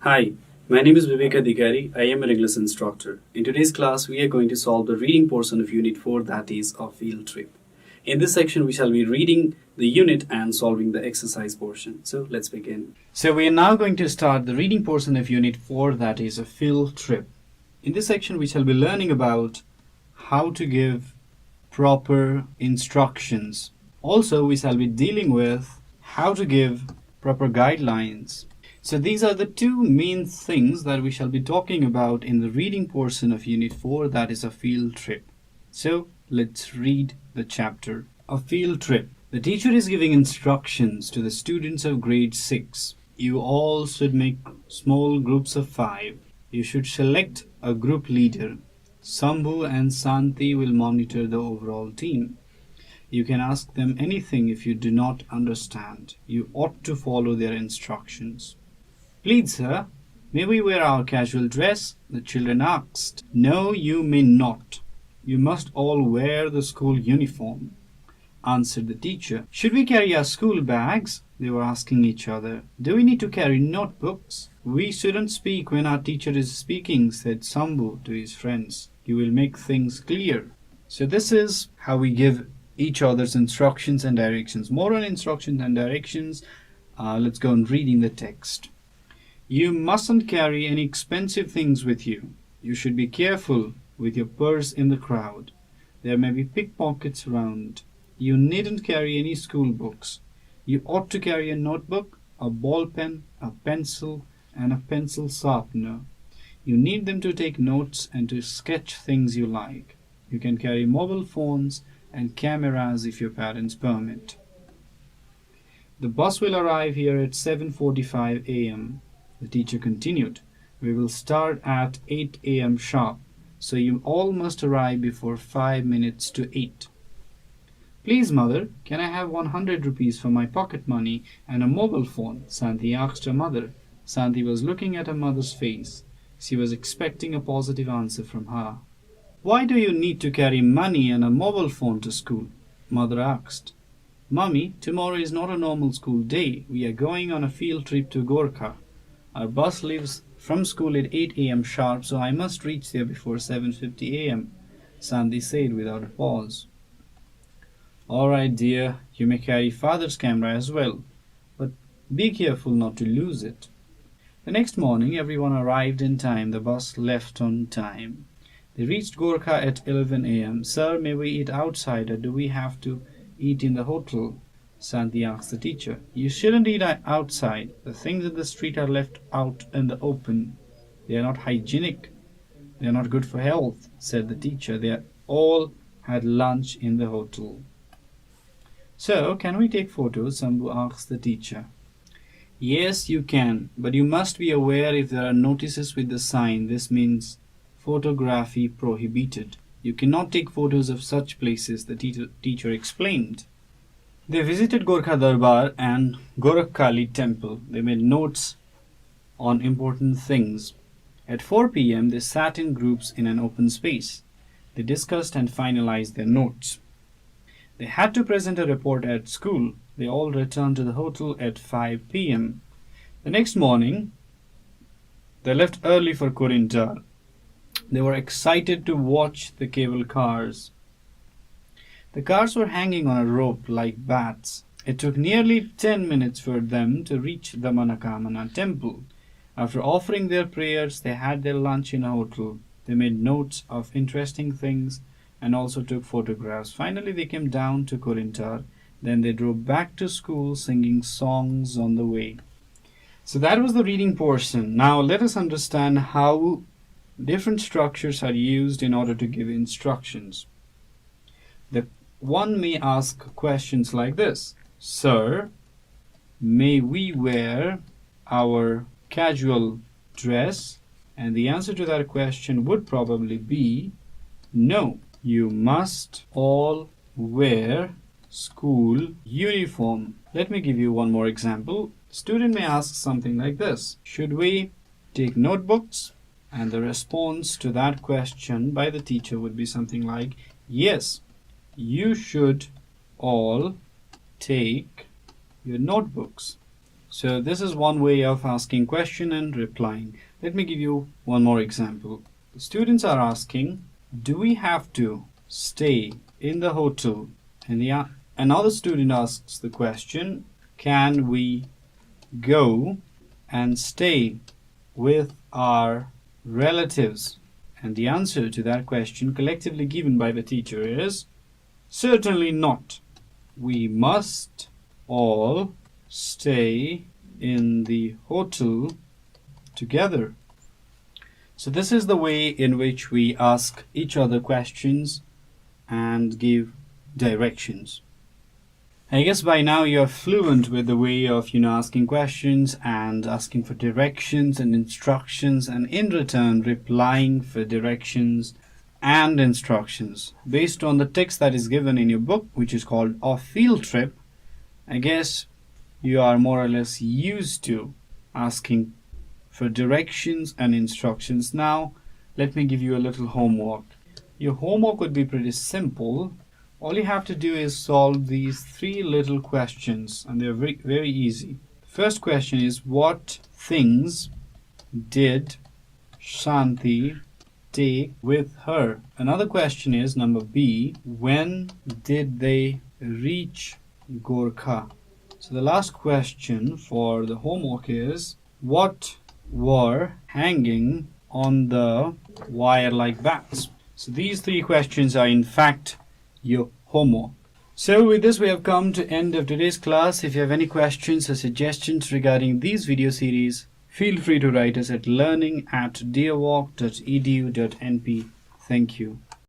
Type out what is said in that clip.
Hi, my name is Bibek Adhikari. I am an English instructor. In today's class, we are going to solve the reading portion of Unit 4, that is a field trip. In this section, we shall be reading the unit and solving the exercise portion. So let's begin. So we are now going to start the reading portion of Unit 4, that is a field trip. In this section, we shall be learning about how to give proper instructions. Also, we shall be dealing with how to give proper guidelines. So these are the two main things that we shall be talking about in the reading portion of Unit 4, that is a field trip. So let's read the chapter. A field trip. The teacher is giving instructions to the students of grade 6. You all should make small groups of 5. You should select a group leader. Sambhu and Santi will monitor the overall team. You can ask them anything if you do not understand. You ought to follow their instructions. Please, sir, may we wear our casual dress? The children asked. No, you may not. You must all wear the school uniform, answered the teacher. Should we carry our school bags? They were asking each other. Do we need to carry notebooks? We shouldn't speak when our teacher is speaking, said Sambhu to his friends. You will make things clear. So this is how we give each other's instructions and directions. More on instructions and directions. Let's go on reading the text. You mustn't carry any expensive things with you. You should be careful with your purse in the crowd. There may be pickpockets around. You needn't carry any school books. You ought to carry a notebook, a ball pen, a pencil, and a pencil sharpener. You need them to take notes and to sketch things you like. You can carry mobile phones and cameras if your parents permit. The bus will arrive here at 7:45 a.m. The teacher continued. We will start at 8 a.m. sharp, so you all must arrive before 5 minutes to 8. Please, mother, can I have 100 rupees for my pocket money and a mobile phone? Santi asked her mother. Santi was looking at her mother's face. She was expecting a positive answer from her. Why do you need to carry money and a mobile phone to school? Mother asked. Mummy, tomorrow is not a normal school day. We are going on a field trip to Gorkha. Our bus leaves from school at 8 a.m. sharp, so I must reach there before 7:50 a.m., Santi said without a pause. All right, dear, you may carry father's camera as well, but be careful not to lose it. The next morning, everyone arrived in time. The bus left on time. They reached Gorkha at 11 a.m. Sir, may we eat outside or do we have to eat in the hotel? Santi asked the teacher. You shouldn't eat outside. The things in the street are left out in the open. They are not hygienic. They are not good for health, said the teacher. They all had lunch in the hotel. So, can we take photos? Sambhu asked the teacher. Yes, you can, but you must be aware if there are notices with the sign. This means photography prohibited. You cannot take photos of such places, the teacher explained. They visited Gorkha Darbar and Gorakhkali temple. They made notes on important things. At 4 p.m., they sat in groups in an open space. They discussed and finalized their notes. They had to present a report at school. They all returned to the hotel at 5 p.m. The next morning, they left early for Korintar. They were excited to watch the cable cars. The cars were hanging on a rope like bats. It took nearly 10 minutes for them to reach the Manakamana temple. After offering their prayers, they had their lunch in a hotel. They made notes of interesting things and also took photographs. Finally, they came down to Korintar. Then they drove back to school singing songs on the way. So that was the reading portion. Now let us understand how different structures are used in order to give instructions. One may ask questions like this. Sir, may we wear our casual dress? And the answer to that question would probably be no. You must all wear school uniform. Let me give you one more example. The student may ask something like this. Should we take notebooks? And the response to that question by the teacher would be something like, yes, you should all take your notebooks. So this is one way of asking question and replying. Let me give you one more example. The students are asking, do we have to stay in the hotel? And another student asks the question, can we go and stay with our relatives? And the answer to that question collectively given by the teacher is certainly not. We must all stay in the hotel together. So this is the way in which we ask each other questions and give directions. I guess by now you're fluent with the way of asking questions and asking for directions and instructions, and in return replying for directions and instructions based on the text that is given in your book, which is called A Field Trip. I guess you are more or less used to asking for directions and instructions. Now let me give you a little homework. Your homework would be pretty simple. All you have to do is solve these 3 little questions, and they're very, very easy. First question is, what things did Shanti take with her? Another question is number B, when did they reach Gorkha? So the last question for the homework is, what were hanging on the wire like bats? So these 3 questions are in fact your homework. So with this we have come to end of today's class. If you have any questions or suggestions regarding these video series, feel free to write us at learning@deerwalk.edu.np. Thank you.